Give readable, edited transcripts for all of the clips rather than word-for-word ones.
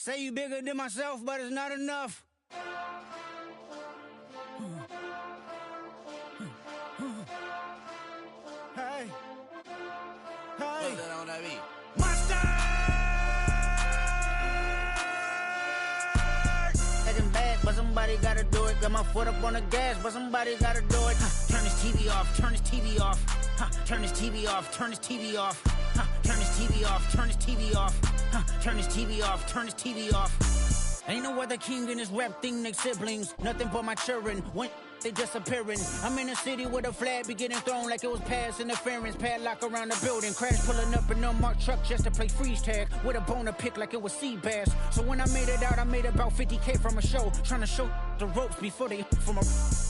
say you bigger than myself, but it's not enough. Hey, hey, Monster! Getting bad, but somebody gotta do it. Got my foot up on the gas, but somebody gotta do it. Turn this TV off, turn this TV off. Turn this TV off, turn this TV off. Turn this TV off, turn this TV off. Turn this TV off, turn this TV off. Ain't no other king in this rap thing, they siblings. Nothing but my children. When they disappearing. I'm in a city with a flag be getting thrown like it was pass interference. Padlock around the building. Crash pulling up an unmarked truck just to play freeze tag. With a boner pick like it was sea bass. So when I made it out, I made about 50K from a show. Trying to show the ropes before they from a...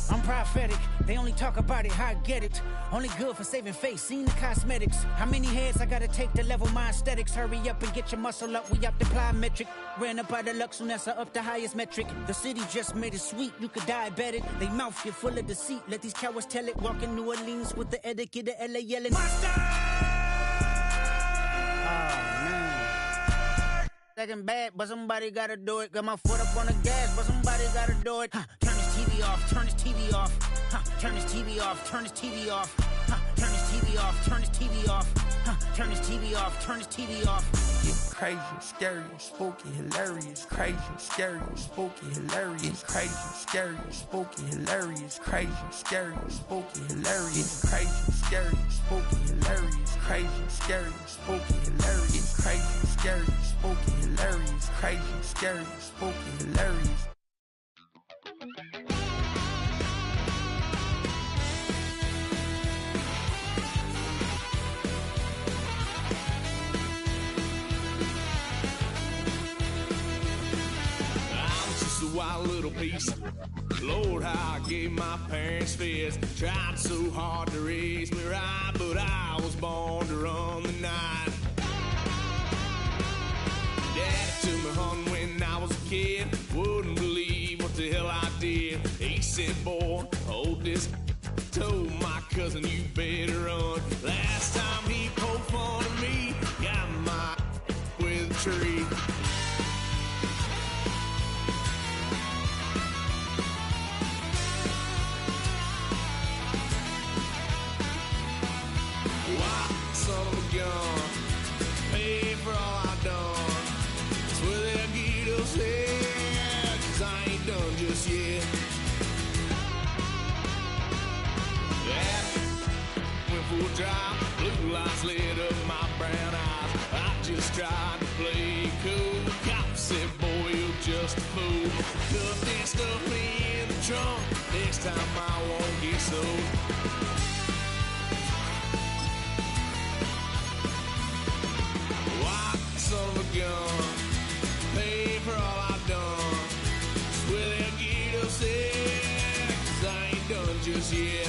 I'm prophetic. They only talk about it, how I get it. Only good for saving face, seen the cosmetics. How many heads I gotta take to level my aesthetics? Hurry up and get your muscle up, we up the plyometric. Ran up out of luck, soon as I up the highest metric. The city just made it sweet, you could diabetic. They mouth get full of deceit, let these cowards tell it. Walk in New Orleans with the etiquette of LA yelling Monster! Oh man. Second bad, but somebody gotta do it. Got my foot up on the gas, but somebody gotta do it. Turn this TV off, turn this TV off. Turn this TV off, turn this TV off. Turn this TV off, turn this TV off. Turn this TV off, turn this TV off. It's crazy, scary, spooky, hilarious. Crazy, scary, spooky, hilarious. Crazy, scary, spooky, hilarious. Crazy, scary, spooky, hilarious. Crazy, scary, spooky, hilarious. Crazy, scary, spooky, hilarious. Crazy, scary, spooky, hilarious. Crazy, scary, spooky, hilarious. Wild little piece. Lord, how I gave my parents fits. Tried so hard to raise me right, but I was born to run the night. Daddy took me hunting when I was a kid. Wouldn't believe what the hell I did. He said, boy, hold this. Told my cousin, you better run. Last time he poked fun of me, got my with a tree. Son of a gun, pay for all I done. Swear they'll get us here, 'cause I ain't done just yet. Yeah, went for a drive, blue lights lit up my brown eyes. I just tried to play cool. Cop said, boy, you're just a fool. Cuffed and stuffed me in the trunk. Next time I won't get so. Son of a gun, pay for all I done. Swear they'll get us there, 'cause I ain't done just yet.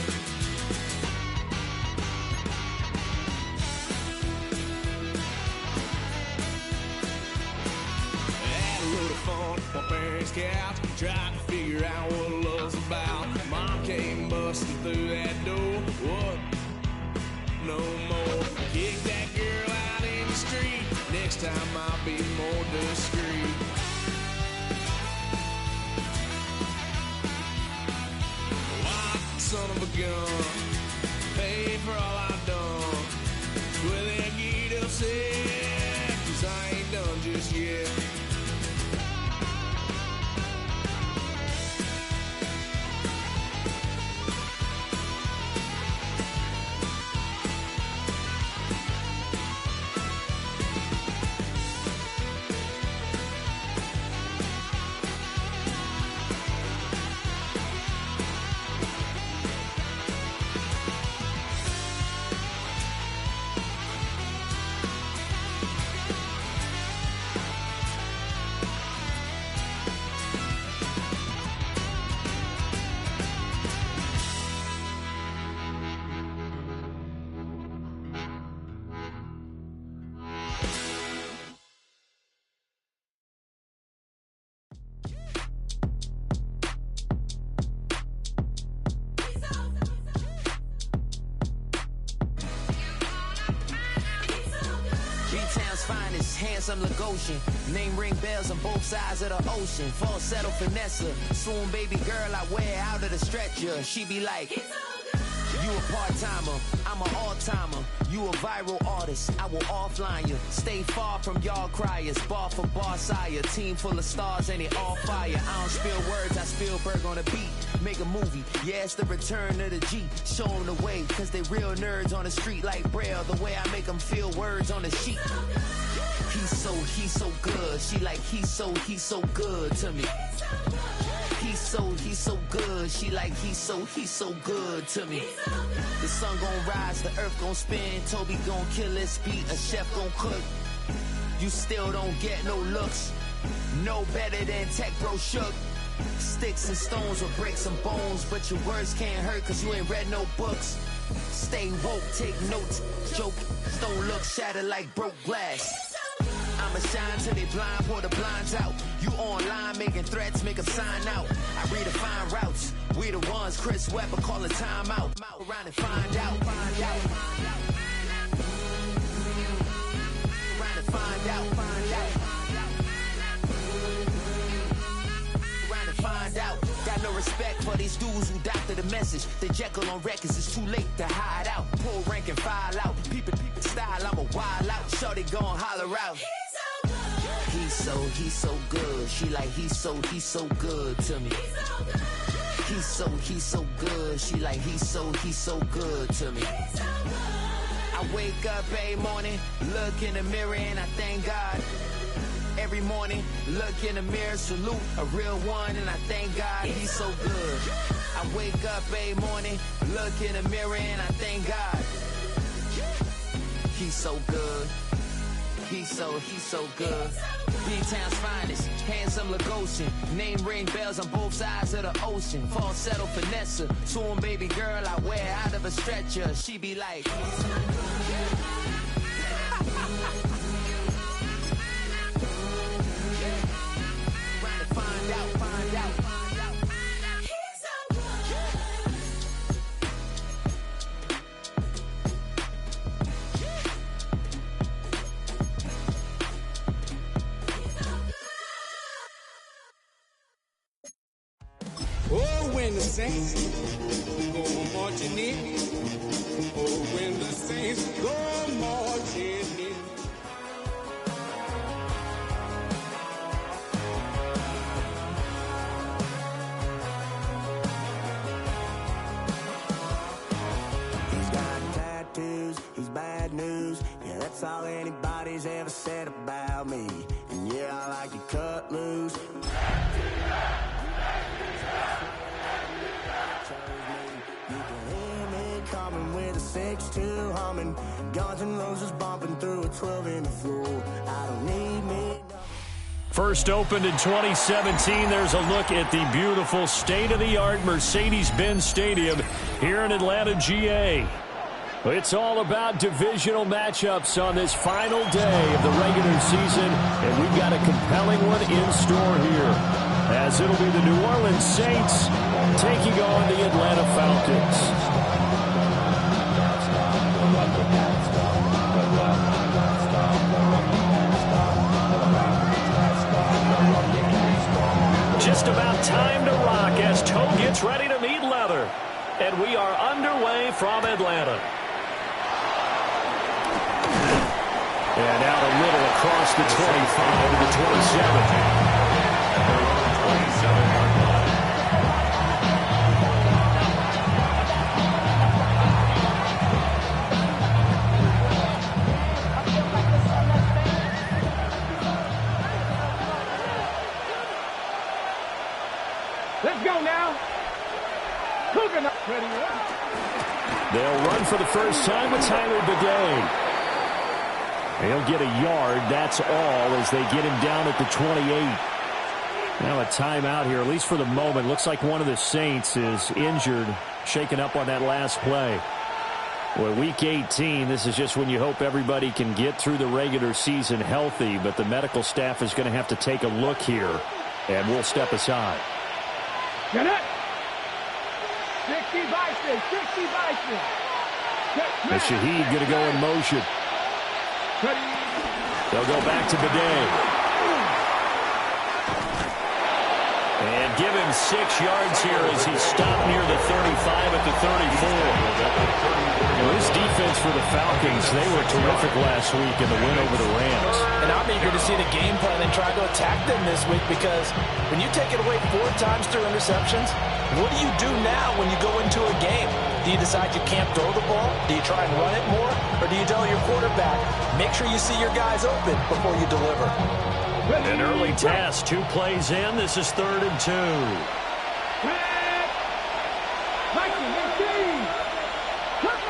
Had a little fun on my parents' couch, tried to figure out what love's about. Mom came busting through that door. What? No more. Kick that girl out in the street. Next time I'll be more discreet. Wild son of a gun, pay for all I done. Swear they'll get upset, 'cause I ain't done just yet. handsome Lagosian. Name ring bells on both sides of the ocean. Falsetto finesse, swoon baby girl I wear out of the stretcher. She be like, you a part-timer, I'm an all-timer. You a viral artist, I will offline you. Stay far from y'all criers, bar for bar sire. Team full of stars and it all fire. I don't spill words, I Spielberg on a beat. Make a movie, yeah, it's the return of the G. Show them the way, cause they real nerds on the street like Braille. The way I make them feel words on the sheet. He's so good. She like, he's so good to me. He's so good. She like, he's so good to me. The sun gon' rise, the earth gon' spin. Toby gon' kill this beat, a chef gon' cook. You still don't get no looks. No better than Tech Bro Shook. Sticks and stones will break some bones, but your words can't hurt cause you ain't read no books. Stay woke, take notes, joke, don't look shattered like broke glass. I'ma shine till they blind, pour the blinds out. You online making threats, make them sign out. I redefine routes, we the ones Chris Webber call a timeout. Around and find out. Around and find out. Around and find out. Got no respect for these dudes who doctor the message. The Jekyll on records, it's too late to hide out. Pull rank and file out. People style, I'm a wild out. Shorty gon' holler out. He's so good. She like, he's so good to me. He's so good. She like, he's so good to me. I wake up every morning, look in the mirror and I thank God. Every morning, look in the mirror, salute a real one and I thank God he's so good. I wake up every morning, look in the mirror and I thank God. He's so good. He's so good. B-Town's finest, handsome Lagosian. Name ring bells on both sides of the ocean. Falsetto finesse, swoon baby girl I wear out of a stretcher. She be like, find out. Oh, when the saints go marching in. Oh, when the saints go marching in. He's got tattoos, he's bad news. Yeah, that's all anybody's ever said about me. And yeah, I like to cut loose. Coming with a 6'2" humming, Guns N' Roses bumping through a 12 in the floor. I don't need me. First opened in 2017. There's a look at the beautiful state-of-the-art Mercedes-Benz Stadium here in Atlanta, GA. It's all about divisional matchups on this final day of the regular season, and we've got a compelling one in store here, as it'll be the New Orleans Saints taking on the Atlanta Falcons. Just about time to rock as Toe gets ready to meet leather. And we are underway from Atlanta. And out a little across the 25 to the 27. Let's go now. Cooking up. They'll run for the first time with Tyler Bidet. He'll get a yard, that's all, as they get him down at the 28. Now a timeout here, at least for the moment. Looks like one of the Saints is injured, shaken up on that last play. Well, week 18, this is just when you hope everybody can get through the regular season healthy, but the medical staff is going to have to take a look here, and we'll step aside. Get it. 60 Bison, 60 Bison. And Shaheed going to go in motion. The They'll go back to Bidet. And give him 6 yards here as he stopped near the 35 at the 34. This defense for the Falcons, they were terrific last week in the win over the Rams. And I'm eager to see the game plan and try to attack them this week, because when you take it away 4 times through interceptions, what do you do now when you go into a game? Do you decide you can't throw the ball? Do you try and run it more? Or do you tell your quarterback, make sure you see your guys open before you deliver? An early task, 2 plays in. This is 3rd and 2.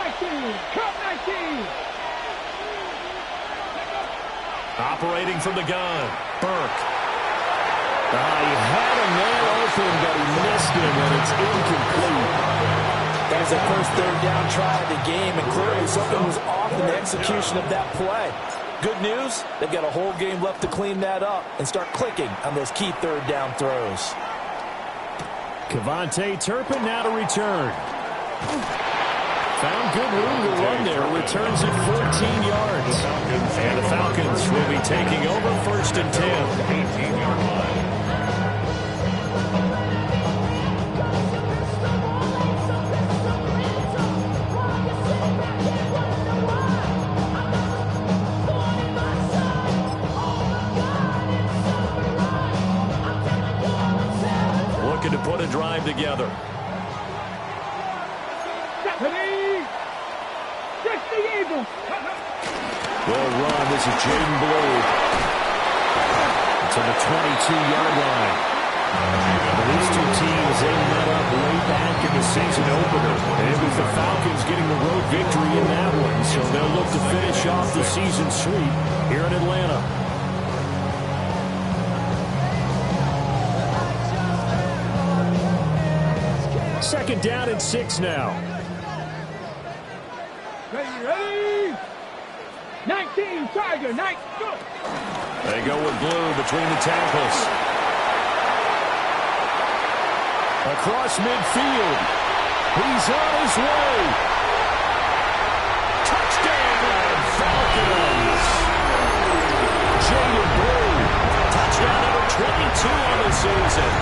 19, cut 19. Operating from the gun, Burke. He had a man open, but he missed him, and it's incomplete. That was the first 3rd down try of the game, and clearly something was off in the execution of that play. Good news, they've got a whole game left to clean that up and start clicking on those key 3rd down throws. Kevontae Turpin now to return. Found good room to run there. Returns it 14 yards. And the Falcons will be taking over 1st and 10. 18-yard line. Looking to put a drive together. Well run. This is Jaden Blue. It's on the 22-yard line. These 2 teams, they met up way back in the season opener. And it was the Falcons getting the road victory in that one. So they'll look to finish off the season sweep here in Atlanta. Second down and 6 now. Ready? 19, Tiger, 19, go. They go with Blue between the tackles. Across midfield. He's on his way. Touchdown, Falcons. Jaden Blue. Touchdown number 22 on the season.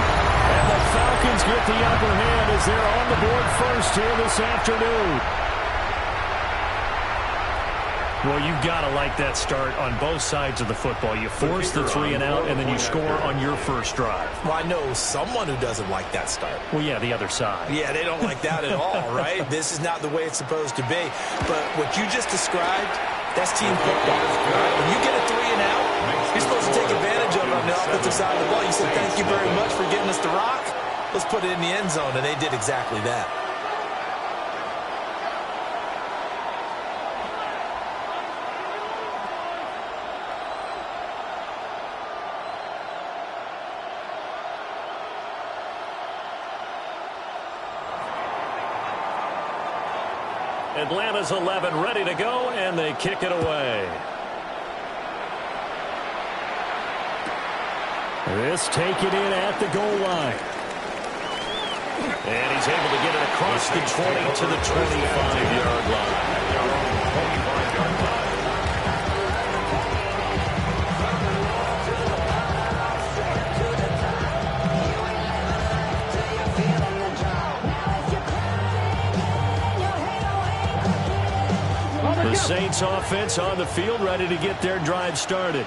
And the Falcons get the upper hand as they're on the board first here this afternoon. Well, you've got to like that start on both sides of the football. You force the 3 and out, and then you score on your first drive. Well, I know someone who doesn't like that start. Well, yeah, the other side. Yeah, they don't like that at all, right? This is not the way it's supposed to be. But what you just described, that's team football. Right? When you get a 3 and out, you're supposed to take advantage of it on the offensive side of the ball. You said, thank you very much for getting us the rock. Let's put it in the end zone, and they did exactly that. Atlanta's 11 ready to go, and they kick it away. This taken in at the goal line. And he's able to get it across the 20 to the 25-yard line. The Saints offense on the field, ready to get their drive started.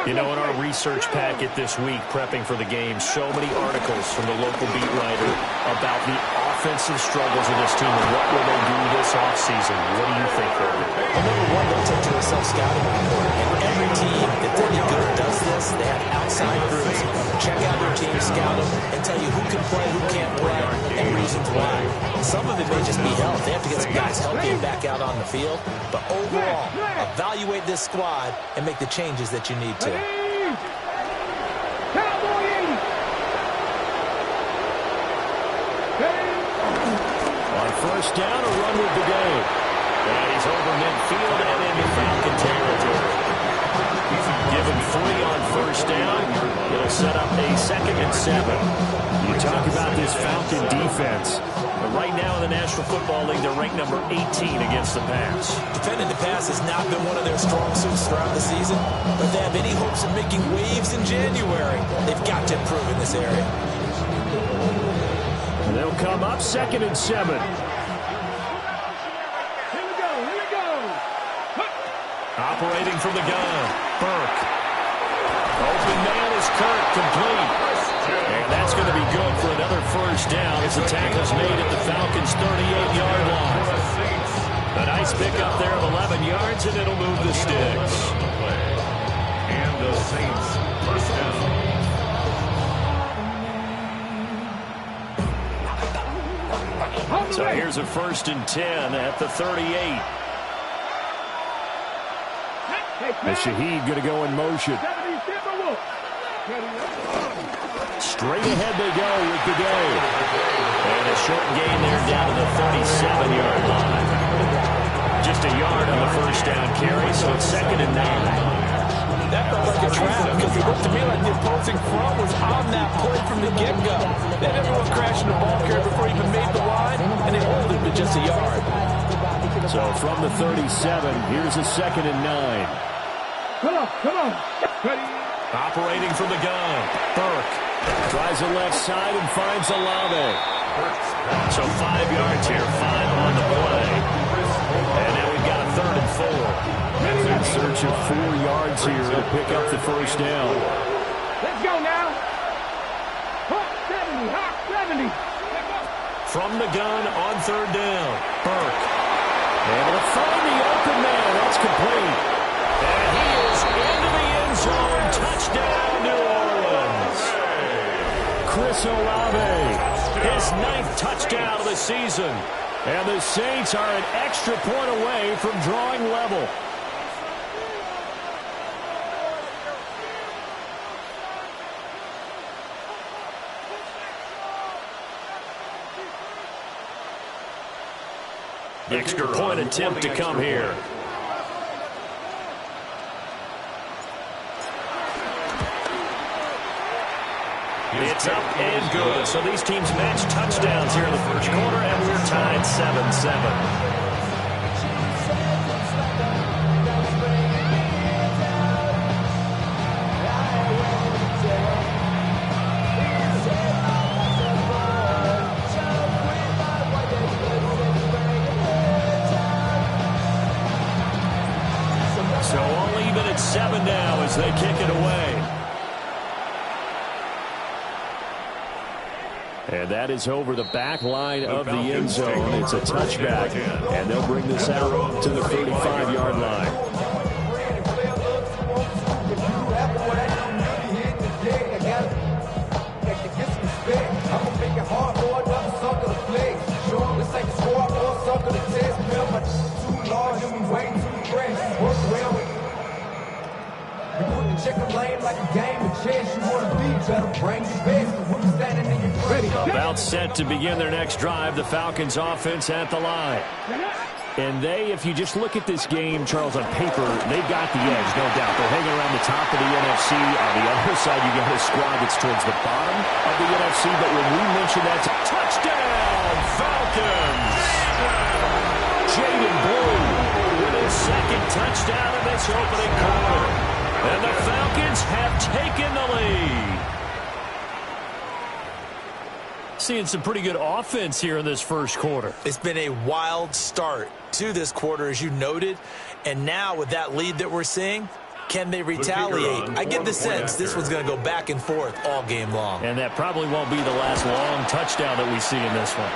You know, in our research packet this week, prepping for the game, so many articles from the local beat writer about the offensive struggles of this team and what will they do this offseason. What do you think they'll do? Well, number one, they'll take to a self-scouting report. And every team that's any good does this. They have outside groups. Check out their team, scout them, and tell you who can play, who can't play, and reasons why. Some of it may just be health. They have to get some guys healthy and back out on the field. But overall, evaluate this squad and make the changes that you need to. On first down, a run with the game. And he's over midfield and into Falcon territory. Give him 3 on first down. It'll set up a 2nd and 7. You talk about this Falcon defense. But right now in the National Football League, they're ranked number 18 against the pass. Defending the pass has not been one of their strong suits throughout the season, but if they have any hopes of making waves in January, they've got to improve in this area. And they'll come up 2nd and 7. Operating from the gun, Burke. Open man is Kirk, complete. And that's going to be good for another first down as the tackle's made at the Falcons' 38-yard line. A nice pickup there of 11 yards, and it'll move the sticks. And the Saints first down. So here's a 1st and 10 at the 38. The Shaheed going to go in motion. Straight ahead they go with the game. And a short gain there down to the 37-yard line. Just a yard on the first down carry, so it's 2nd and 9. That felt like a trap because it looked to me like the opposing front was on that play from the get-go. They had everyone crashing the ball carrier before he even made the line, and they hold it to just a yard. So from the 37, here's a 2nd and 9. Come on. Ready. Operating from the gun, Burke tries the left side and finds Olave. So 5 yards here, 5 on the play. And now we've got a 3rd and 4. In search of 4 yards here to pick up the first down. Let's go now. Hawk 70. From the gun on 3rd down, Burke. Able to find the open man. That's complete. And he is into the end zone. Touchdown, New Orleans. Chris Olave, his 9th touchdown of the season. And the Saints are an extra point away from drawing level. Extra point attempt to come here. It's up and good. So these teams match touchdowns here in the first quarter, and we're tied 7-7. So all even at 7 now as they kick it away. And that is over the back line of the end zone. It's a touchback, and they'll bring this out to the 35-yard line. About set to begin their next drive, the Falcons offense at the line. And if you just look at this game, Charles, on paper, they've got the edge, no doubt. They're hanging around the top of the NFC. On the other side, you got a squad that's towards the bottom of the NFC. But when we mention that, touchdown, Falcons! Jaden Blue with his 2nd touchdown in this opening quarter. And the Falcons have taken the lead. Seeing some pretty good offense here in this first quarter. It's been a wild start to this quarter, as you noted. And now with that lead that we're seeing, can they retaliate? I get the sense this one's going to go back and forth all game long. And that probably won't be the last long touchdown that we see in this one.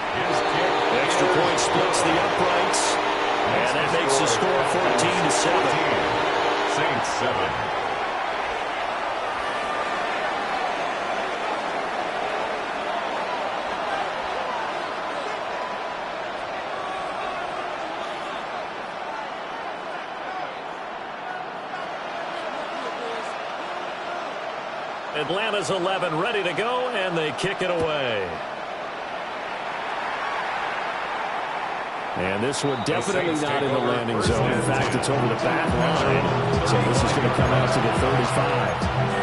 The extra point splits the uprights. And that makes the score 14-7. Saints 7. Atlanta's 11 ready to go, and they kick it away. And this one definitely not in the landing zone. In fact, it's over the back line. So this is going to come out to the 35.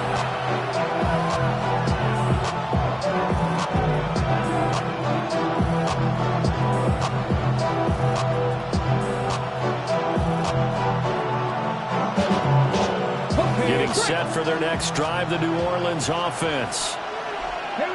set for their next drive, the New Orleans offense.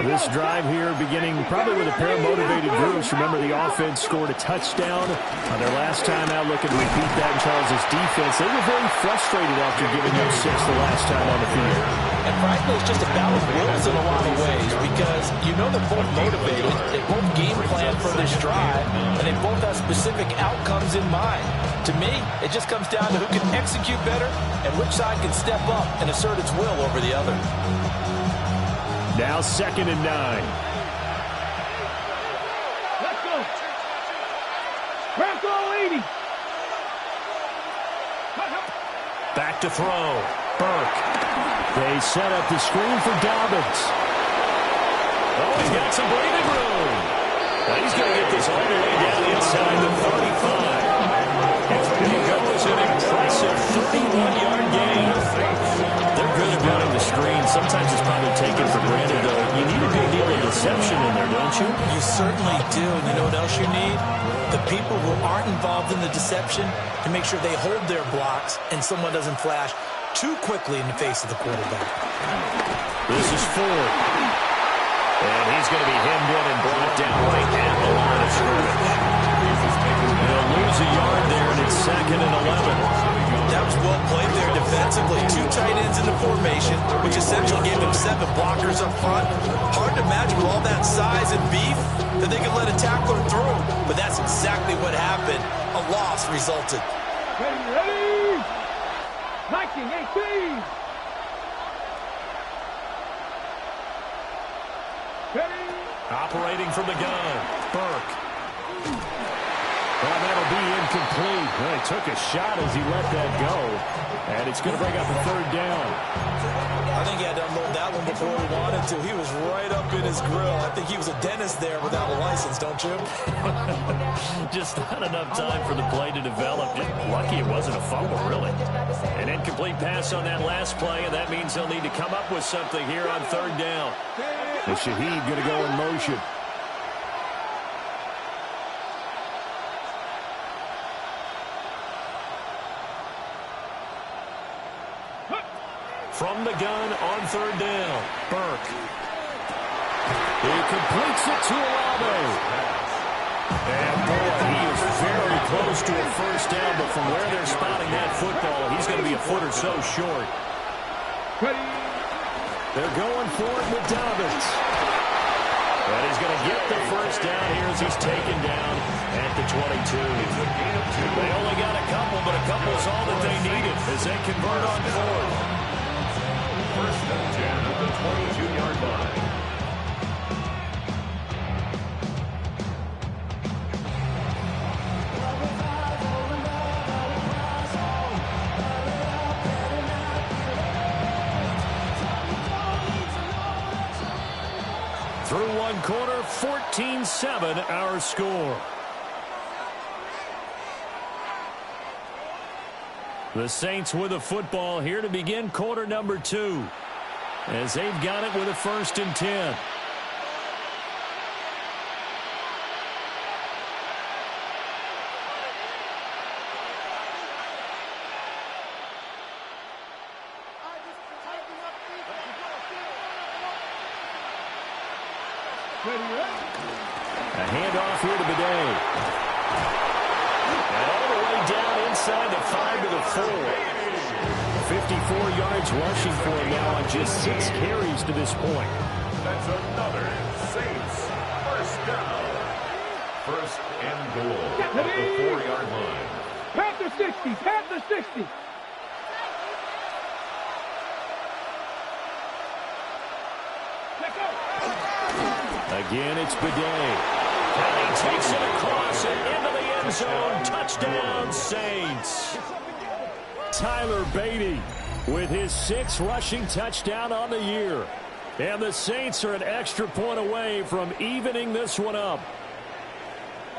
This drive here beginning probably with a pair of motivated groups. Remember, the offense scored a touchdown on their last time out. Looking to repeat that in Charles' defense. They were very frustrated after giving up 6 the last time on the field. And frankly, it's just a battle of wills in a lot of ways because you know they're both motivated. They both game plan for this drive, and they both have specific outcomes in mind. To me, it just comes down to who can execute better and which side can step up and assert its will over the other. Now 2nd and 9. Let's go. Bronco 80. Back to throw. Burke. They set up the screen for Dobbins. Oh, he's got some breathing room. Now he's going to get this all the way down inside the 35. And he goes an impressive 31-yard gain. They're good at running the screen. Sometimes it's probably taken for granted, though. You need a good deal of deception in there, don't you? You certainly do. And you know what else you need? The people who aren't involved in the deception to make sure they hold their blocks and someone doesn't flash too quickly in the face of the quarterback. This is Ford. And he's going to be hemmed in and brought down right at the line of scrimmage. They'll lose a yard there, and it's 2nd and 11. That was well played there defensively. 2 tight ends in the formation, which essentially gave them 7 blockers up front. Hard to imagine with all that size and beef that they could let a tackler through. But that's exactly what happened. A loss resulted. Ready? 1918. Ready? Operating from the gun, Burke. Well, that'll be incomplete. Well, he took a shot as he let that go. And it's going to bring up a 3rd down. I think he had to unload that one before he wanted to. He was right up in his grill. I think he was a dentist there without a license, don't you? Just not enough time for the play to develop. Just lucky it wasn't a fumble, really. An incomplete pass on that last play, and that means they'll need to come up with something here on 3rd down. And Shaheed going to go in motion. From the gun on 3rd down, Burke. He completes it to Olave. And boy, he is very close to a 1st down, but from where they're spotting that football, he's going to be a foot or so short. They're going for it with Dobbins. And he's going to get the 1st down here as he's taken down at the 22. They only got a couple, but a couple's all that they needed as they convert on 4th. 1st and 10 at the 22-yard line. Through 1 quarter, 14-7 our score. The Saints with a football here to begin quarter number 2. As they've got it with a 1st and 10. A handoff here to Bidet. And all the way down inside the 5 to the 4. 54 yards rushing for him now on just 6 carries to this point. That's another Saints 1st down. 1st and goal at the 4-yard line. Panther 60, Panther 60. Again, it's Bidet. And he takes it across and into the end zone. Touchdown, Saints. Tyler Beatty with his 6th rushing touchdown on the year. And the Saints are an extra point away from evening this one up.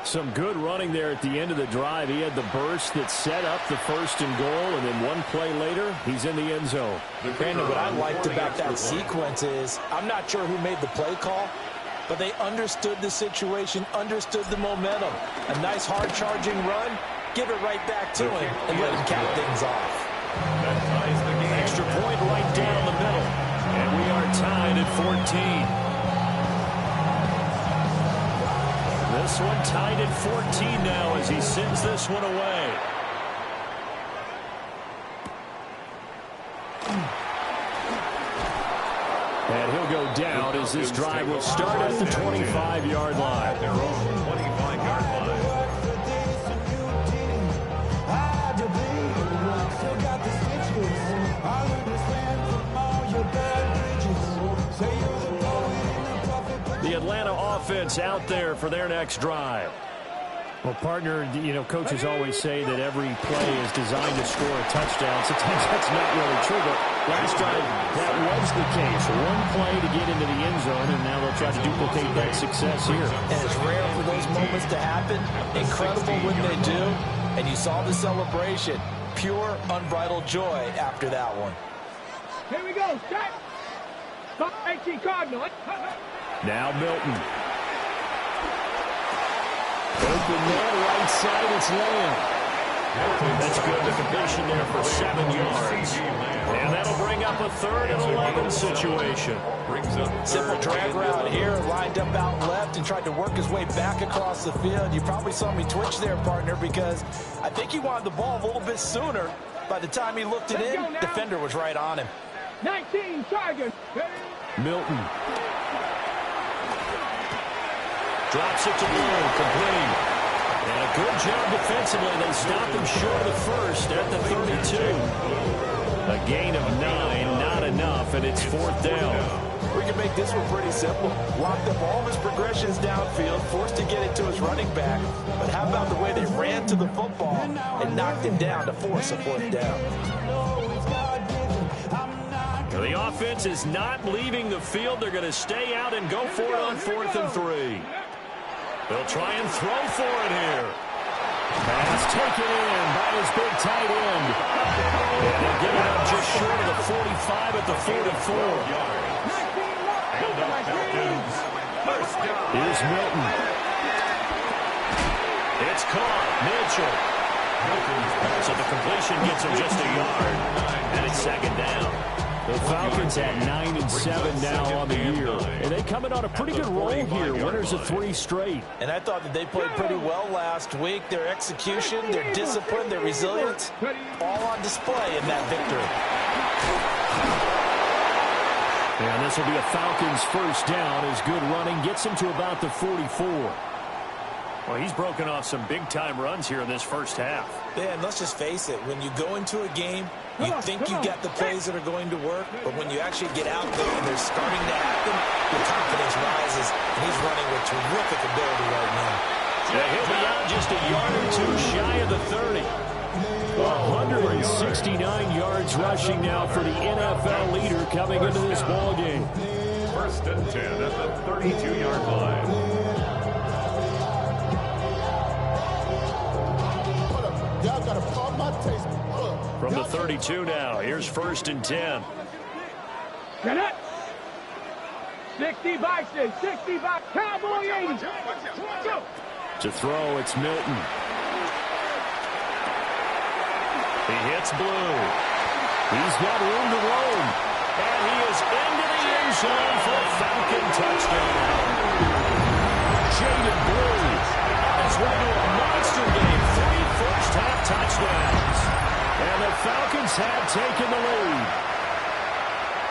Some good running there at the end of the drive. He had the burst that set up the 1st and goal, and then 1 play later, he's in the end zone. Brandon, what I liked about that sequence is, I'm not sure who made the play call, but they understood the situation, understood the momentum. A nice hard-charging run, give it right back to him, and let him cap things off. Extra point right right down the middle. And we are tied at 14. This one tied at 14 now as he sends this one away. And he'll go down as this drive will start at the 25-yard line. Their own 25-yard line. The Atlanta offense out there for their next drive. Well, partner, you know, coaches always say that every play is designed to score a touchdown. Sometimes that's not really true, but last drive that was the case. One play to get into the end zone, and now they'll try to duplicate that success here. And it's rare for those moments to happen. Incredible when they do. And you saw the celebration. Pure, unbridled joy after that one. Here we go. Set. HE Cardinal. Now Milton. Open there, right side, it's Lamb. That's good. The completion there for 7 yards. And that'll bring up a 3rd and 11 situation. Simple drag route here, lined up out left and tried to work his way back across the field. You probably saw me twitch there, partner, because I think he wanted the ball a little bit sooner. By the time he looked it in, defender was right on him. 19 Tigers. Milton. Drops it to Blue, complete. And a good job defensively. They stopped him short of the first at the 32. A gain of 9, not enough, and it's 4th down. We can make this one pretty simple. Locked up all of his progressions downfield, forced to get it to his running back. But how about the way they ran to the football and knocked him down to force a 4th down? The offense is not leaving the field. They're going to stay out and go for it on 4th and 3. They'll try and throw for it here. Pass taken in by his big tight end. And they'll get it up just short of the 45 at the 44. Here's Milton. It's caught. Mitchell. So the completion gets him just a yard. And it's 2nd down. The Falcons at 9-7 now on the year. And they come in on a pretty good roll here. Winners of 3 straight. And I thought that they played pretty well last week. Their execution, their discipline, their resilience, all on display in that victory. And this will be a Falcons 1st down as good running gets him to about the 44. Well, he's broken off some big-time runs here in this first half. Yeah, and let's just face it. When you go into a game, you think you got the plays that are going to work, but when you actually get out there and they're starting to happen, your confidence rises, and he's running with terrific ability right now. Yeah, he'll be out just a yard or 2 shy of the 30. 169 yards rushing now for the NFL leader coming into this ball game. 1st and 10 at the 32-yard line. Y'all gotta pump my taste. From the 32 now, here's 1st and 10. Get it. 60 Bison, 65 Cowboy 80. Go. To throw, it's Milton. He hits Blue. He's got room to roam. And he is into the end zone for a Falcon touchdown. Jaden Blue on his way to a monster game. 3 first-half touchdowns. And the Falcons have taken the lead.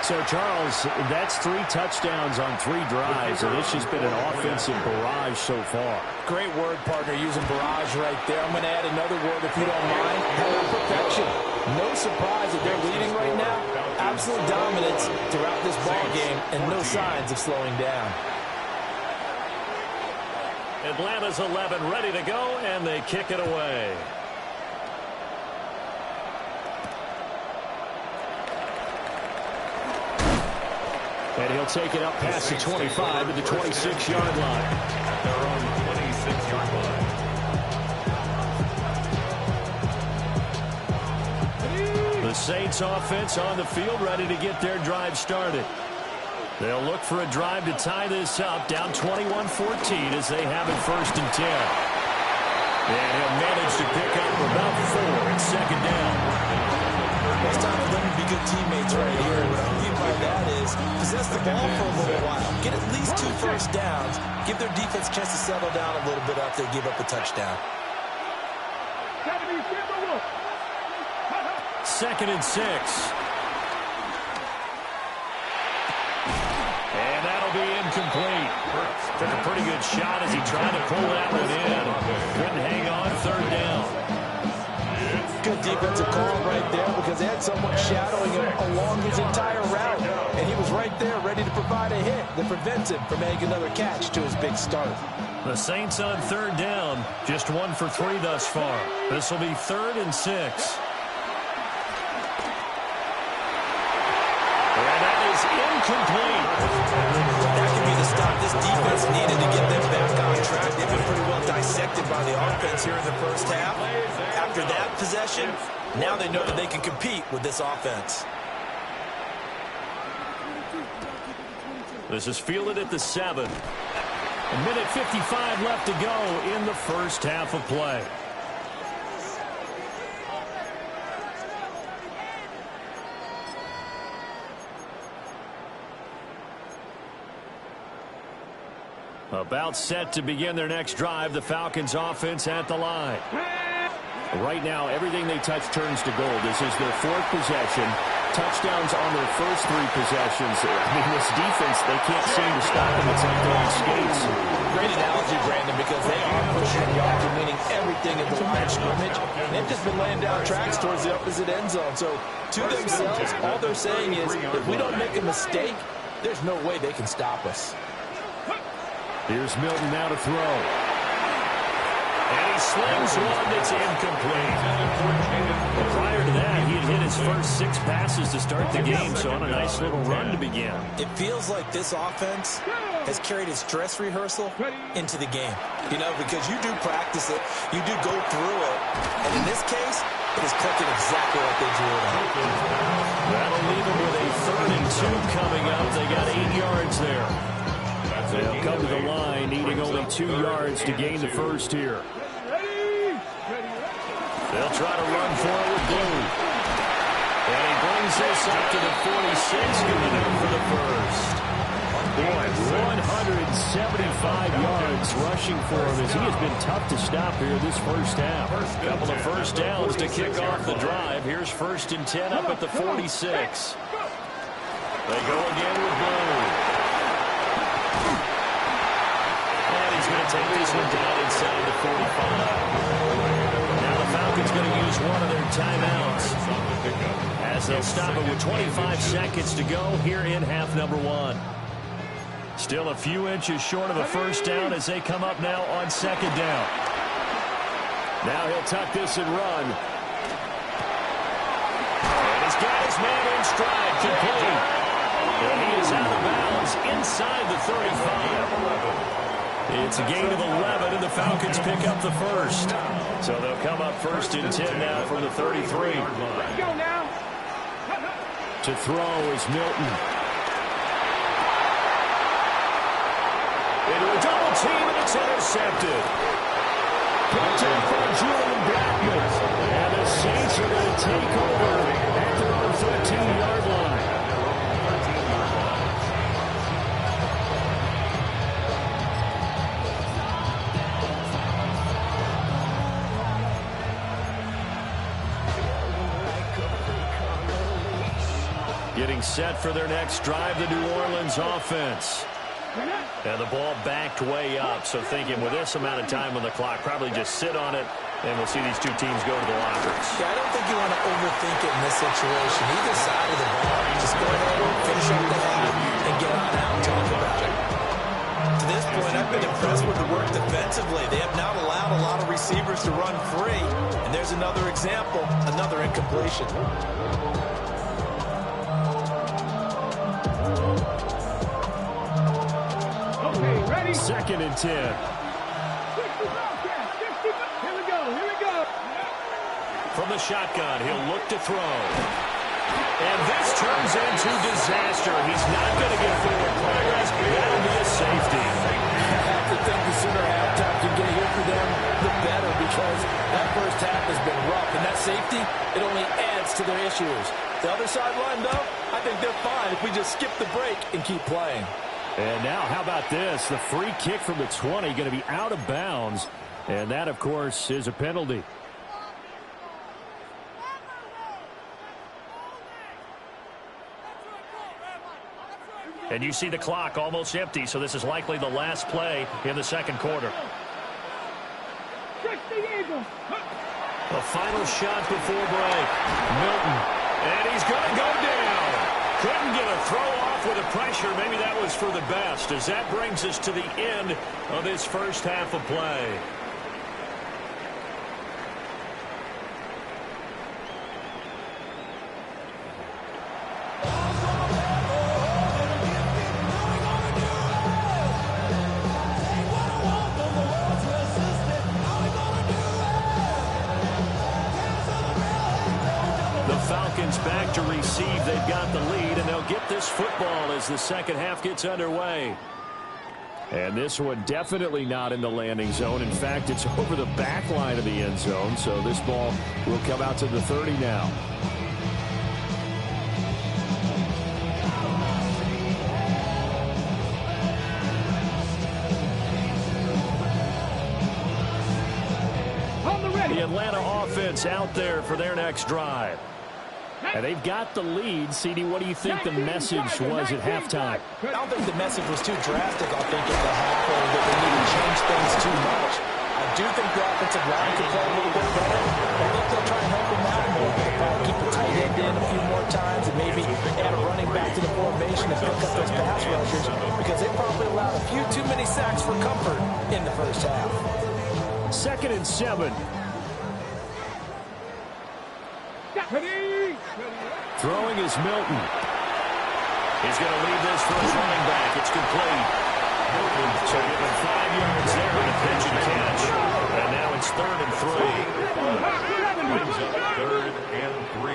So, Charles, that's 3 touchdowns on 3 drives, and it's just been an offensive barrage so far. Great word, partner, using barrage right there. I'm going to add another word, if you don't mind. Perfection. No surprise that they're leading right now. Absolute dominance throughout this ball game, and no signs of slowing down. Atlanta's 11 ready to go, and they kick it away. And he'll take it up past the 25 to the 26-yard line. At their own 26-yard line. The Saints offense on the field ready to get their drive started. They'll look for a drive to tie this up, down 21-14 as they have it 1st and 10. And he'll manage to pick up about 4 at 2nd down. It's time for them to be good teammates right here. What I mean by that is possess the ball for a little while. Get at least 2 first downs. Give their defense a chance to settle down a little bit after they give up a touchdown. 2nd and 6. And that'll be incomplete. Took a pretty good shot as he tried to pull that one in. Couldn't hang on, 3rd down. Good defensive call right there because they had someone shadowing him along his entire route. And he was right there ready to provide a hit that prevents him from making another catch to his big start. The Saints on 3rd down. Just 1 for 3 thus far. This will be 3rd and 6. And that is incomplete. That could be the stop this defense needed to get them back on track. They've been pretty well dissected by the offense here in the first half. After that possession, now they know that they can compete with this offense. This is fielded at the 7. A minute 55 left to go in the first half of play. About set to begin their next drive, the Falcons offense at the line. Right now, everything they touch turns to gold. This is their 4th possession. Touchdowns on their first 3 possessions. I mean, this defense, they can't seem to stop them. It's like they're on skates. Great analogy, Brandon, because they are pushing yards and winning everything at the line of scrimmage. They've just been laying down tracks towards the opposite end zone. So, to themselves, all they're saying is, if we don't make a mistake, there's no way they can stop us. Here's Milton now to throw. And he slings one that's incomplete. Well, prior to that, he had hit his first 6 passes to start the game, so on a nice little run to begin. It feels like this offense has carried its dress rehearsal into the game. You know, because you do practice it, you do go through it, and in this case, it is clicking exactly like they drew it up. That'll leave them with a 3rd and 2 coming up. They got 8 yards there. They'll come to the line, needing only 2 yards to gain the first here. They'll try to run forward, Blue. And he brings this up to the 46, going in for the first. Boy, 175 yards rushing for him as he has been tough to stop here this first half. A couple of first downs to kick off the drive. Here's 1st and 10 up at the 46. They go again with Blue. And he's going to take this one down inside the 45. Now the Falcons going to use one of their timeouts as they'll stop it with 25 seconds to go here in half number 1. Still a few inches short of a first down as they come up now on 2nd down. Now he'll tuck this and run. And he's got his man in stride, complete. And he is out of bounds inside the 35. It's a gain of 11, and the Falcons pick up the first. So they'll come up 1st and 10 now from the 33. Go now. To throw is Milton. Into a double team, and it's intercepted. Picked up by Julian Blackman. And the Saints are going to take over at their own 13-yard line. Getting set for their next drive, the New Orleans offense. And the ball backed way up, so thinking with this amount of time on the clock, probably just sit on it, and we'll see these two teams go to the lockers. Yeah, I don't think you want to overthink it in this situation. Either side of the ball, just go ahead and finish up the half and get on out and talk about it. To this point, I've been impressed with the work defensively. They have not allowed a lot of receivers to run free, and there's another example, another incompletion. 2nd and 10. Here we go. From the shotgun, he'll look to throw. And this turns into disaster. He's not going to get forward progress. That'll be a safety. I have to think the sooner halftime can get here for them, the better, because that first half has been rough. And that safety, it only adds to their issues. The other sideline, though, I think they're fine if we just skip the break and keep playing. And now, how about this? The free kick from the 20 going to be out of bounds. And that, of course, is a penalty. And you see the clock almost empty, so this is likely the last play in the second quarter. The final shot before break. Milton. And he's going to go down. Couldn't get a throw off with the pressure. Maybe that was for the best, as that brings us to the end of this first half of play. Back to receive. They've got the lead, and they'll get this football as the second half gets underway. And this one definitely not in the landing zone. In fact, it's over the back line of the end zone, so this ball will come out to the 30 now. The Atlanta offense out there for their next drive. And they've got the lead. CD, what do you think the message was at halftime? I don't think the message was too drastic, I think, at the half, or that they need to change things too much. I do think the offensive line could play a little bit better. I think they'll try and help them out more. They'll probably keep the tight end in a few more times and maybe add a running back to the formation and pick up those pass rushers, because they probably allowed a few too many sacks for comfort in the first half. 2nd and 7. Throwing is Milton. He's going to leave this for his running back. It's complete. So given 5 yards there on the pitch and catch. And now it's 3rd and 3. Brings up 3rd and 3.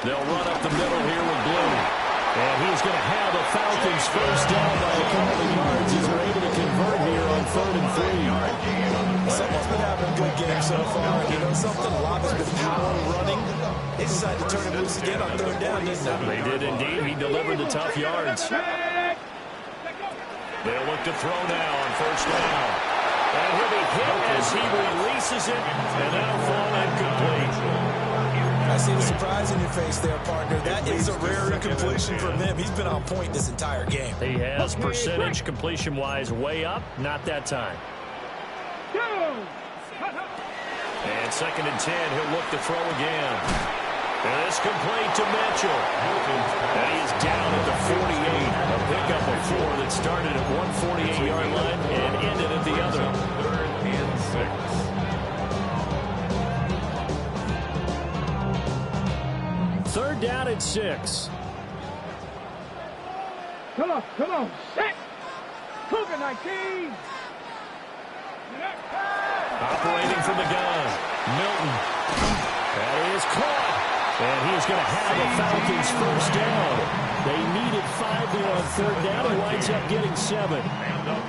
They'll run up the middle here with Blue. And he's going to have the Falcons first down by a couple of yards as they're able to convert here on 3rd and 3. Someone's been having a good game so far. You know something? A lot has been power running. They decided to turn him loose again on 3rd down, didn't they? They did indeed. He delivered the tough yards. They'll look to throw now on 1st down. And he'll be hit as he releases it. And that'll fall incomplete. I see the surprise in your face there, partner. That is a rare incompletion from him. He's been on point this entire game. He has percentage completion-wise way up. Not that time. And 2nd and 10, he'll look to throw again. And it's complete to Mitchell. And he is down at the 48. A pickup of 4 that started at 148-yard line and ended at the other. 3rd and 6. 3rd down at 6. Come on, set. Cougar 19. Operating from the gun, Milton. That is caught. And he's going to have the Falcons first down. They needed 5 there on 3rd down. He winds up getting 7. I don't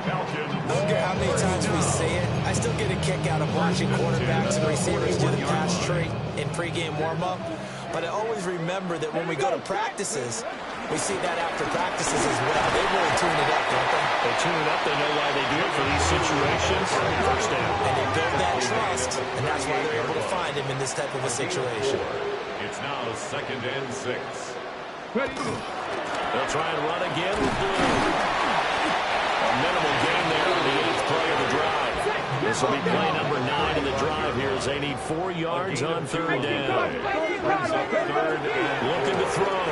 care how many times we see it. I still get a kick out of watching quarterbacks and receivers do the pass tree in pregame warm-up. But I always remember that when we go to practices, we see that after practices as well. They really tune it up, don't they? They tune it up. They know why they do it for these situations. First down. And they build that trust, and that's why they're able to find him in this type of a situation. It's now 2nd and 6. They'll try and run again with Blue. A minimal gain there on the 8th play of the drive. This will be play number 9 in the drive here as they need 4 yards on 3rd down. Looking to throw.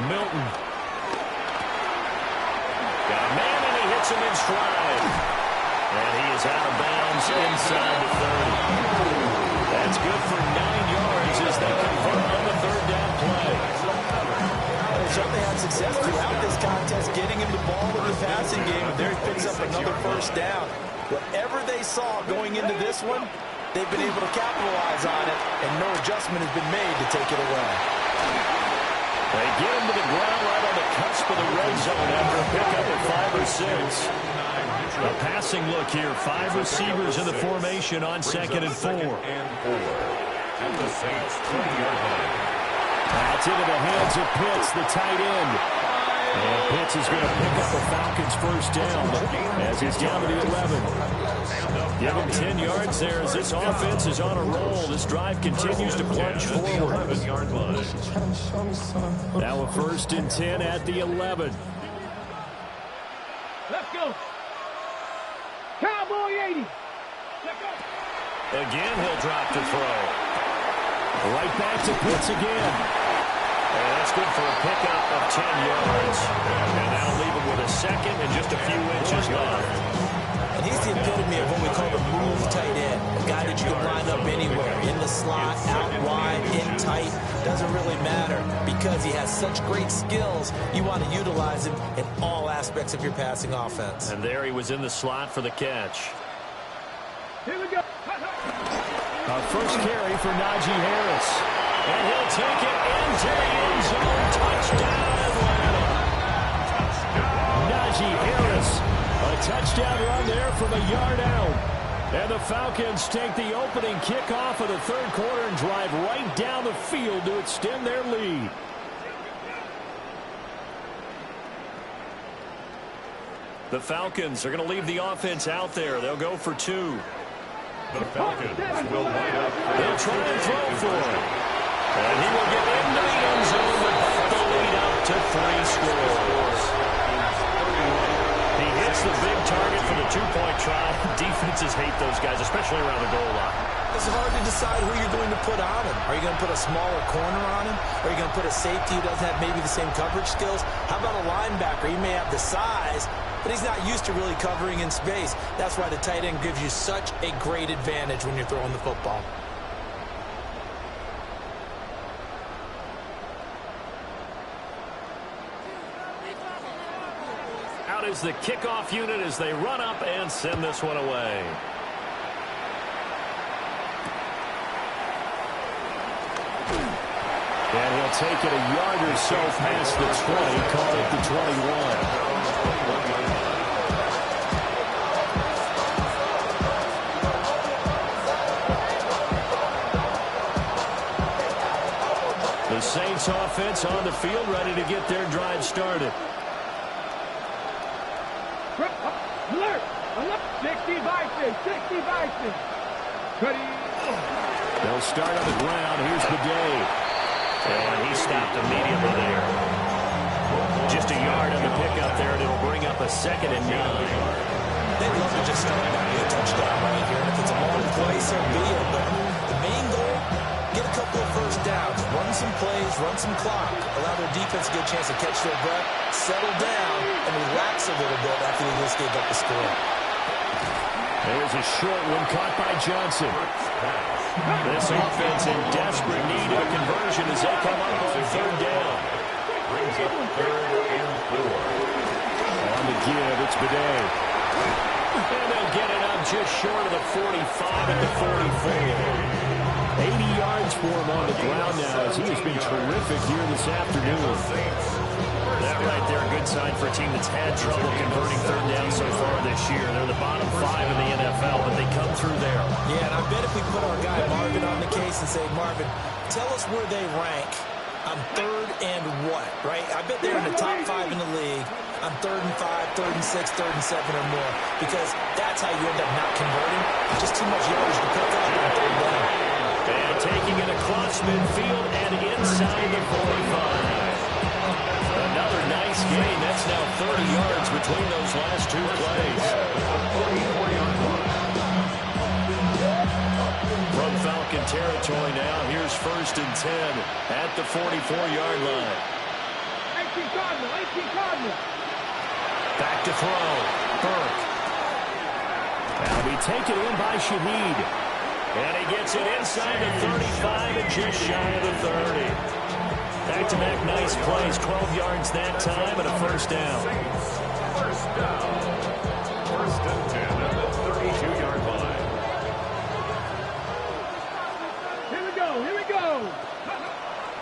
Milton. Got a man and he hits him in stride. And he is out of bounds inside the 30. That's good for 9 yards as they convert on the 3rd down play. They certainly had success throughout this contest, getting him the ball in the passing game, and there he picks up another first down. Whatever they saw going into this one, they've been able to capitalize on it, and no adjustment has been made to take it away. They get him to the ground right on the cusp of the red zone after a pickup of 5 or 6. A passing look here. 5 receivers in the formation on 2nd and 4. At the Saints 20-yard line. That's into the hands of Pitts, the tight end. And Pitts is going to pick up the Falcons' first down as he's down to the 11. Give him 10 yards there as this offense is on a roll. This drive continues to plunge forward. Now a 1st and 10 at the 11. Let's go. Cowboy 80. Let's go. Again, he'll drop to throw. Right back to Pitts again. And that's good for a pickup of 10 yards. And that'll leave him with a second and just a few inches left. And he's the epitome of what we call the move tight end. A guy that you can line up anywhere. In the slot, out wide, in tight. Doesn't really matter. Because he has such great skills, you want to utilize him in all aspects of your passing offense. And there he was in the slot for the catch. Here we go. A first carry for Najee Harris. And he'll take it into the end zone. Touchdown, Atlanta. Najee Harris. A touchdown run there from a yard out. And the Falcons take the opening kickoff of the 3rd quarter and drive right down the field to extend their lead. The Falcons are going to leave the offense out there. They'll go for 2. The Falcons will line up. They'll try and throw for it. And he will get into the end zone to put the lead up to 3 scores. He hits the big target for the 2-point try. Defenses hate those guys, especially around the goal line. It's hard to decide who you're going to put on him. Are you going to put a smaller corner on him? Are you going to put a safety who doesn't have maybe the same coverage skills? How about a linebacker? He may have the size, but he's not used to really covering in space. That's why the tight end gives you such a great advantage when you're throwing the football. Out is the kickoff unit as they run up and send this one away. And he'll take it a yard or so past the 20, call it the 21. The Saints offense on the field, ready to get their drive started. Alert! Alert! 60 Bison! 60 Bison! Ready? They'll start on the ground. Here's Bidet. And he stopped immediately there. Just a yard on the pickup there, and it'll bring up a 2nd and 9. They'd love to just start out with a touchdown right here. And if it's a long play, so be it. But the main goal, get a couple of first downs. Run some plays, run some clock. Allow their defense a good chance to catch their breath, settle down, and relax a little bit after they just gave up the score. There's a short one caught by Johnson. This offense in desperate need of a conversion as they come up on 3rd down. Brings up 3rd and 4. On the give, it's Bidet. And they'll get it up just short of the 45 at the 44. 80 yards for him on the ground now as he has been terrific here this afternoon. That right there, a good sign for a team that's had trouble converting 3rd down so far this year. They're the bottom 5 in the NFL, but they come through there. Yeah, and I bet if we put our guy Marvin on the case and say, Marvin, tell us where they rank on 3rd and what, right? I bet they're in the top 5 in the league on 3rd and 5, 3rd and 6, 3rd and 7 or more, because that's how you end up not converting. Just too much yardage to pick up on 3rd down. And taking it across midfield and inside the 45. Another nice gain. That's now 30 yards between those last 2 plays. From Falcon territory now, here's 1st and 10 at the 44-yard line. 18 Cardinal, 18 Cardinal. Back to throw. Burke. That'll be taken in by Shaheed. And he gets it inside the 35 and just shy of the 30. Back-to-back nice plays, 12 yards that time and a 1st down. First down. 1st and 10 at the 32-yard line. Here we go, here we go.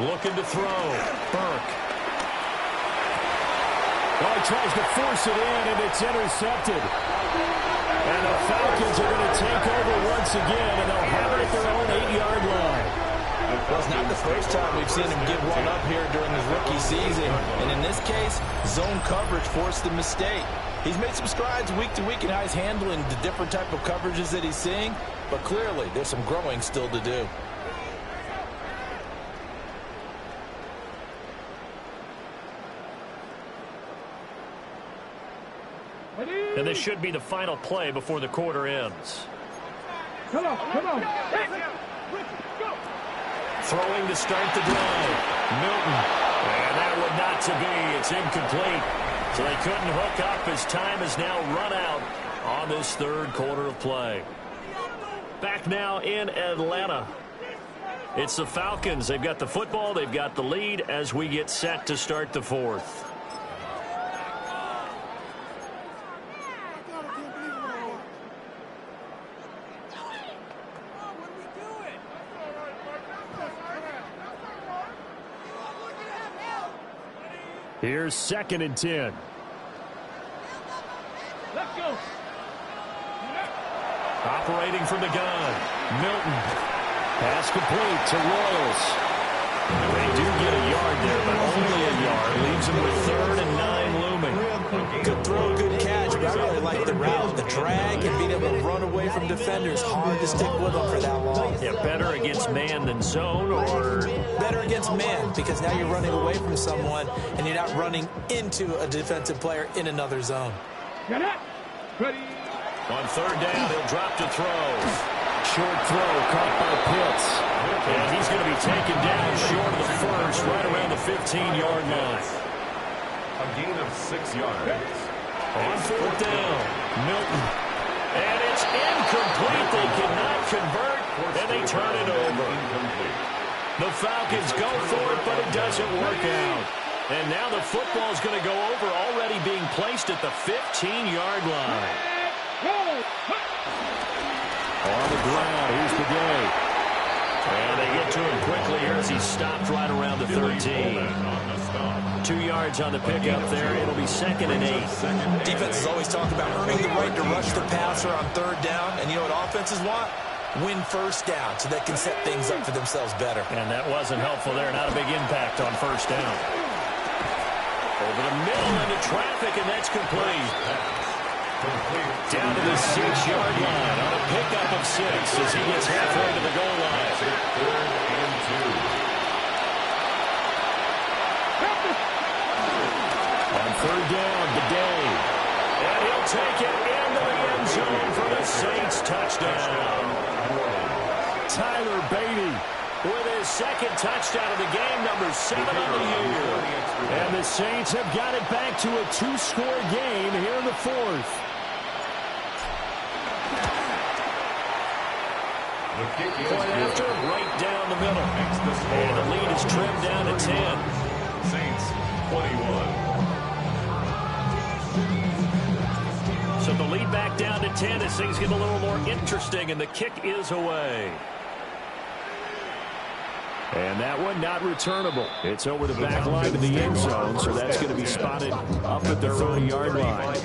Looking to throw. Burke. Oh, he tries to force it in, and it's intercepted. And the Falcons are going to take over once again, and they'll have it at their own 8-yard line. Well, it's not the first time we've seen him give one up here during his rookie season. And in this case, zone coverage forced the mistake. He's made some strides week to week in how he's handling the different type of coverages that he's seeing. But clearly, there's some growing still to do. And this should be the final play before the quarter ends. Come on, come on. Throwing to start the drive. Milton. And that would not to be. It's incomplete. So they couldn't hook up as time is now run out on this third quarter of play. Back now in Atlanta. It's the Falcons. They've got the football. They've got the lead as we get set to start the fourth. Here's 2nd and 10. Let's go. Operating from the gun. Milton. Pass complete to Royals. They do get a yard there, but only a yard. Leaves them with 3rd and 9 looming. Good throw, good catch, but I really like the route. The drag and being able to run away from defenders. Hard to stick with them for that long. Yeah, better against man than zone, or better against man, because now you're running away from someone and you're not running into a defensive player in another zone. Get it. Ready. On 3rd down, he'll drop to throw. Short throw caught by Pitts. And he's going to be taken down short of the first, right around the 15-yard line. A gain of 6 yards. On 4th down, Milton. And it's incomplete. They cannot convert, and they turn it over. The Falcons go for it, but it doesn't work out. And now the football is going to go over, already being placed at the 15-yard line. On the ground, here's the day. And they get to him quickly here as he's stopped right around the 13. 2 yards on the pickup there. It'll be 2nd and 8. Defenses always talk about earning the right to rush the passer on 3rd down. And you know what offenses want? Win 1st down so they can set things up for themselves better. And that wasn't helpful there. Not a big impact on 1st down. Over the middle into traffic, and that's complete. Down to the 6-yard line on a pickup of 6 as he gets halfway to the goal line. 3rd and 2. On 3rd down, the day. And he'll take it into the end zone for the Saints touchdown. Tyler Beatty with his 2nd touchdown of the game, number 7 on the year. And the Saints have got it back to a 2-score game here in the 4th. Point after, right down the middle. And the lead is trimmed down to 10. Saints 21. So the lead back down to 10 as things get a little more interesting, and the kick is away. And that one not returnable. It's over the back line of the end zone, so that's going to be spotted up at the 30-yard line.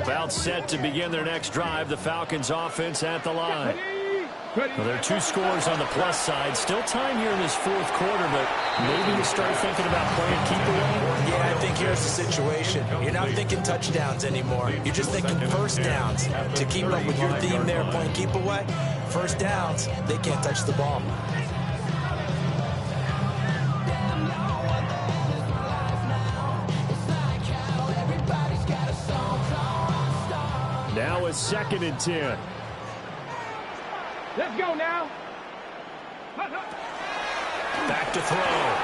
About set to begin their next drive, the Falcons offense at the line. Well, there are 2 scores on the plus side. Still time here in this 4th quarter, but maybe you start thinking about playing keep away. Yeah, I think here's the situation. You're not thinking touchdowns anymore. You're just thinking 1st downs. To keep up with your theme there, playing keep away, 1st downs, they can't touch the ball. Now it's 2nd and 10. Let's go now. Back to throw.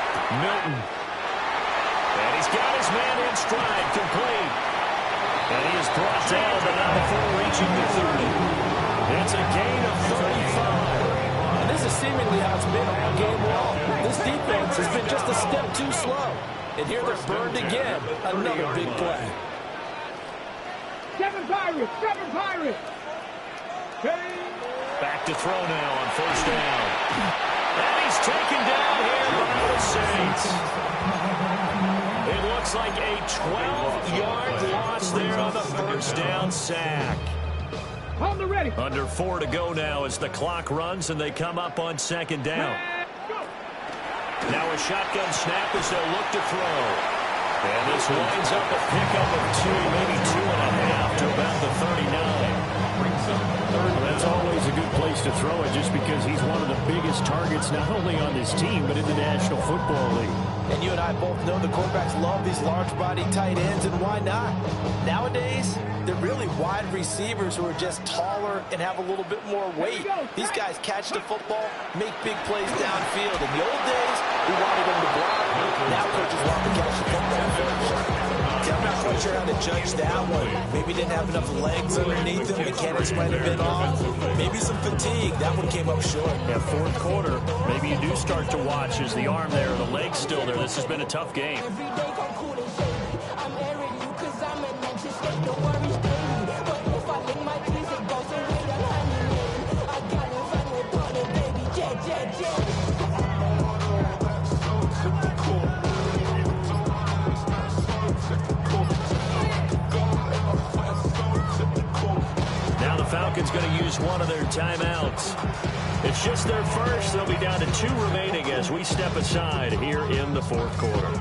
Milton. And he's got his man in stride, complete. And he is brought down, but not before reaching the 30. It's a gain of 35. And this is seemingly how it's been all game long. This defense has been just a step too slow. And here they're burned again. Another big play. 7 Pirates! 7 Pirates! Back to throw now on 1st down. And he's taken down here by the Saints. It looks like a 12-yard loss Schultz there on the first down sack. Under 4 to go now as the clock runs and they come up on second down. Now a shotgun snap as they'll look to throw. And this winds up a pickup of 2, maybe 2.5 to about the 39. That's always a good place to throw it just because he's one of the biggest targets not only on this team but in the National Football League. And you and I both know the quarterbacks love these large-body tight ends, and why not? Nowadays, they're really wide receivers who are just taller and have a little bit more weight. These guys catch the football, make big plays downfield. In the old days, we wanted them to block. Now coaches want to catch the football first. I'm not quite sure how to judge that one. Maybe didn't have enough legs underneath him. Mechanics might have been off. Maybe some fatigue. That one came up short. Yeah, fourth quarter. Maybe you do start to watch as the arm there, the leg's still there. This has been a tough game. Falcons going to use one of their timeouts. It's just their first. They'll be down to 2 remaining as we step aside here in the fourth quarter.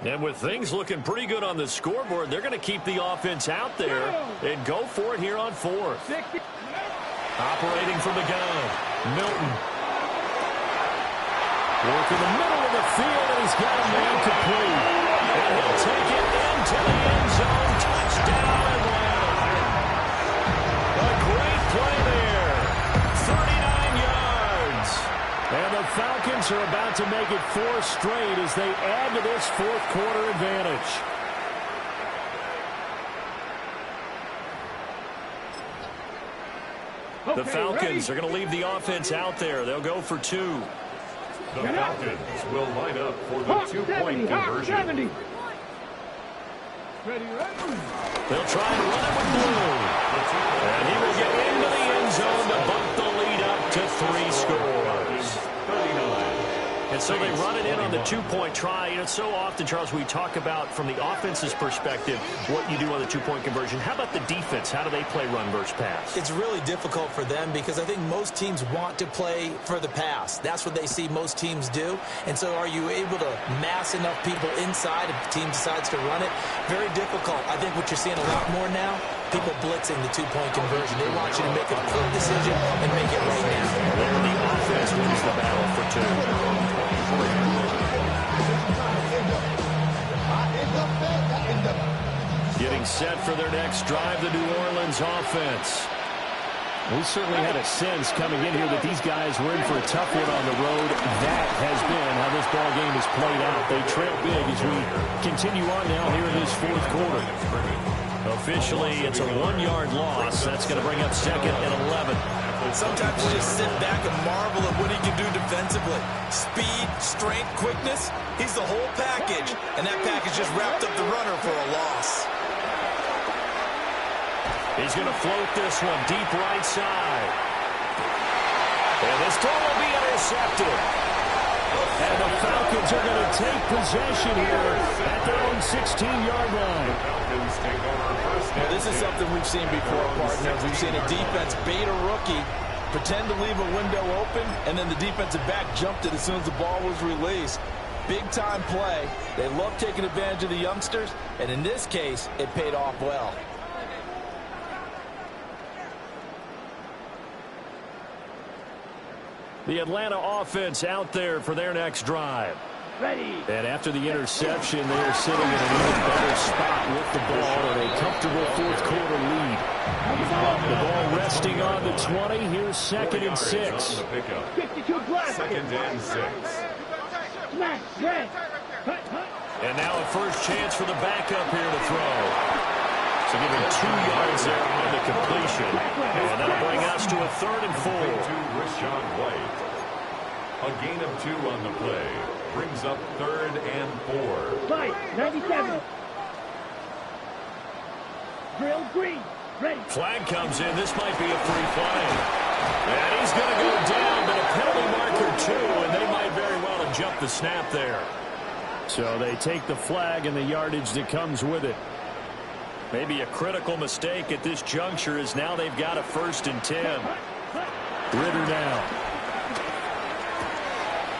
And with things looking pretty good on the scoreboard, they're going to keep the offense out there and go for it here on 4th. Operating from the gun, Milton. Work in the middle of the field, and he's got a man complete. And he'll take it into the end zone. Touchdown, Atlanta. A great play there. 39 yards. And the Falcons are about to make it 4 straight as they add to this fourth quarter advantage. The Falcons are going to leave the offense out there. They'll go for 2. The Falcons will line up for the 2-point conversion. They'll try and run it with Blue. And he will get into the end zone to bump the lead up to 3 scores. And so they run it in on the 2-point try. You know, so often, Charles, we talk about from the offense's perspective what you do on the 2-point conversion. How about the defense? How do they play run versus pass? It's really difficult for them because I think most teams want to play for the pass. That's what they see most teams do. And so are you able to mass enough people inside if the team decides to run it? Very difficult. I think what you're seeing a lot more now, people blitzing the 2-point conversion. They want you to make a quick decision and make it right now. There the offense wins the battle for 2. Getting set for their next drive, the New Orleans offense. We certainly had a sense coming in here that these guys were in for a tough one on the road. That has been how this ball game has played out. They trail big as we continue on now here in this fourth quarter. Officially, it's a 1-yard loss. That's going to bring up 2nd and 11. Sometimes you just sit back and marvel at what he can do defensively. Speed, strength, quickness, he's the whole package. And that package just wrapped up the runner for a loss. He's going to float this one deep right side. And this throw will be intercepted. And the Falcons are going to take possession here at their own 16-yard line. Well, this is something we've seen before, partners. We've seen a defense bait a rookie, pretend to leave a window open, and then the defensive back jumped it as soon as the ball was released. Big-time play. They love taking advantage of the youngsters, and in this case, it paid off well. The Atlanta offense out there for their next drive. Ready. And after the interception, they are sitting in an even better spot with the ball and a comfortable fourth quarter lead. The ball resting on the 20. Here's 2nd and 6. 52 blast. 2nd and 6. Smash, red. And now a first chance for the backup here to throw. So give him 2 yards there on the completion. And that'll bring us to a 3rd and 4. To Rashawn White. A gain of 2 on the play. Brings up 3rd and 4. Fight, 97. Drill green. Ready. Flag comes in. This might be a free play. And he's going to go down, but a penalty marker too, and they might very well have jumped the snap there. So they take the flag and the yardage that comes with it. Maybe a critical mistake at this juncture is now they've got a 1st and 10. Ritter now.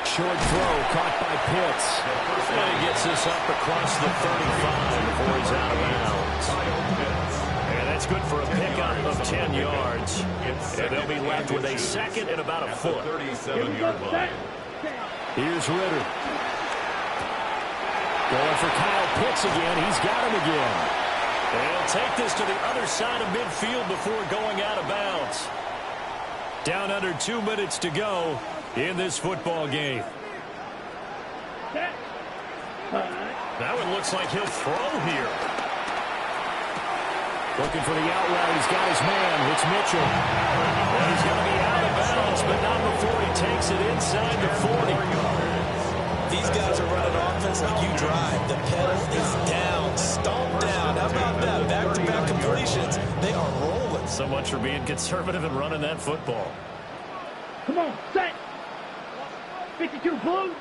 Short throw caught by Pitts. And he gets this up across the 35 before he's out of bounds. And that's good for a pickup of 10 yards. And they'll be left with a 2nd and about a foot. 37-yard line. Here's Ritter. Going for Kyle Pitts again. He's got him again. And he'll take this to the other side of midfield before going out of bounds. Down under 2 minutes to go in this football game. That one looks like he'll throw here. Looking for the out route. He's got his man. It's Mitchell. And he's going to be out of bounds, but not before he takes it inside the 40. These guys are running offense like you drive. The pedal is down, stomped down. How about that? Back-to-back completions. They are rolling. So much for being conservative and running that football. Come on, set. 52 blue.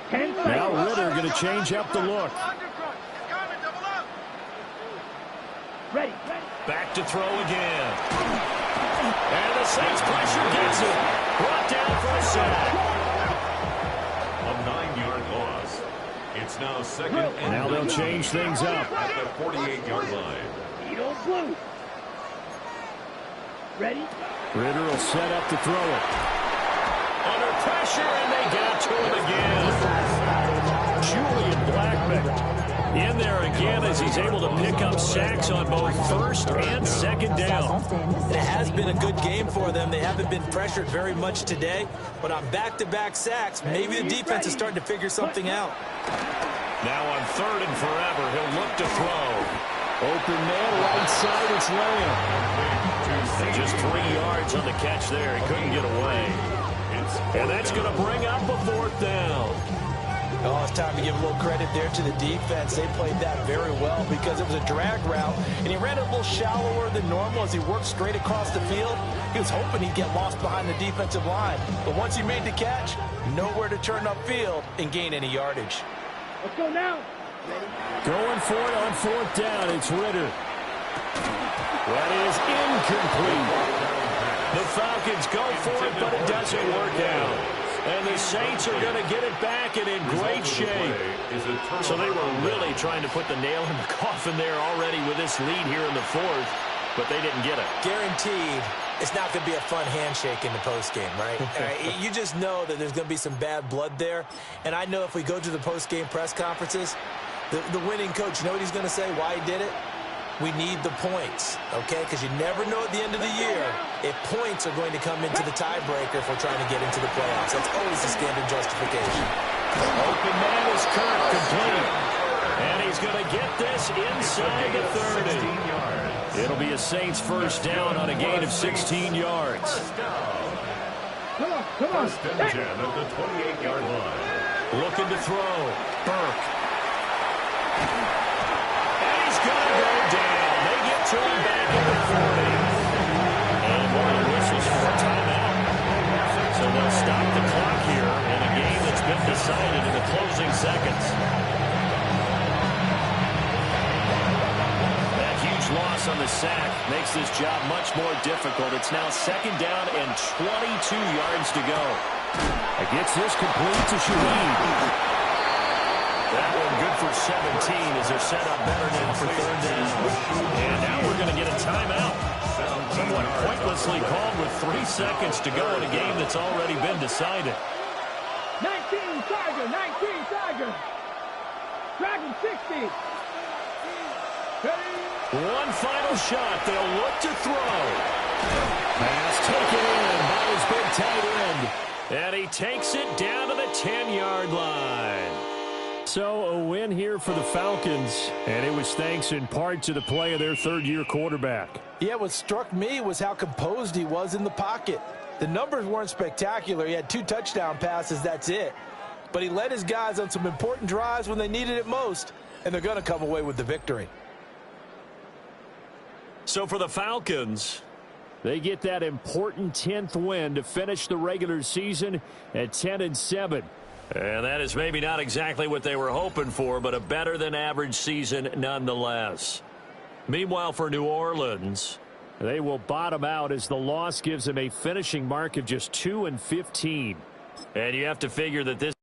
10 seconds. Now Ritter going to change up the look. Ready. Back to throw again. And the Saints pressure gets it. Brought down for a sack. A 9-yard loss. It's now 2nd and now they'll change things up. At the 48-yard line. Eat blue. Ready? Ritter will set up to throw it. Under pressure, and they get to him again. Julian Blackman in there again as he's able to pick up sacks on both 1st and 2nd down. It has been a good game for them. They haven't been pressured very much today, but on back-to-back sacks, maybe the defense is starting to figure something out. Now on 3rd and forever, he'll look to throw. Open man, right side, it's Lamb. And just 3 yards on the catch there. He couldn't get away. And that's going to bring up a 4th down. Oh, it's time to give a little credit there to the defense. They played that very well because it was a drag route, and he ran it a little shallower than normal as he worked straight across the field. He was hoping he'd get lost behind the defensive line. But once he made the catch, nowhere to turn upfield and gain any yardage. Let's go now. Going for it on 4th down. It's Ritter. That is incomplete. The Falcons go for it, but it doesn't work out. And the Saints are going to get it back and in great shape. So they were really trying to put the nail in the coffin there already with this lead here in the 4th, but they didn't get it. Guaranteed it's not going to be a fun handshake in the postgame, right? You just know that there's going to be some bad blood there. And I know if we go to the postgame press conferences, the winning coach, you know what he's going to say, why he did it? We need the points, okay? Because you never know at the end of the year if points are going to come into the tiebreaker if we're trying to get into the playoffs. That's always the standard justification. Open man is Kirk, complete. And he's going to get this inside the 30. It'll be a Saints 1st down on a gain of 16 yards. Come on. 1st and 10 at the 28-yard line. Looking to throw. Burke. And he's going to go down. They get to him back at the 40. And one of the whistles for a timeout. So they'll stop the clock here in a game that's been decided in the closing seconds. That huge loss on the sack makes this job much more difficult. It's now 2nd down and 22 yards to go. It gets this complete to Shaheed. That one good for 17 as they're set up better now for 3rd down. And now we're going to get a timeout. Somewhat pointlessly called with 3 seconds to go in a game that's already been decided. 19 Tiger. Dragon 60. One final shot. They'll look to throw. Pass taken in by his big tight end. And he takes it down to the 10-yard line. So a win here for the Falcons, and it was thanks in part to the play of their 3rd-year quarterback. Yeah, what struck me was how composed he was in the pocket. The numbers weren't spectacular. He had 2 touchdown passes, that's it. But he led his guys on some important drives when they needed it most. and they're going to come away with the victory. So for the Falcons, they get that important 10th win to finish the regular season at 10-7. And that is maybe not exactly what they were hoping for, but a better than average season nonetheless. Meanwhile, for New Orleans, they will bottom out as the loss gives them a finishing mark of just 2-15. And you have to figure that this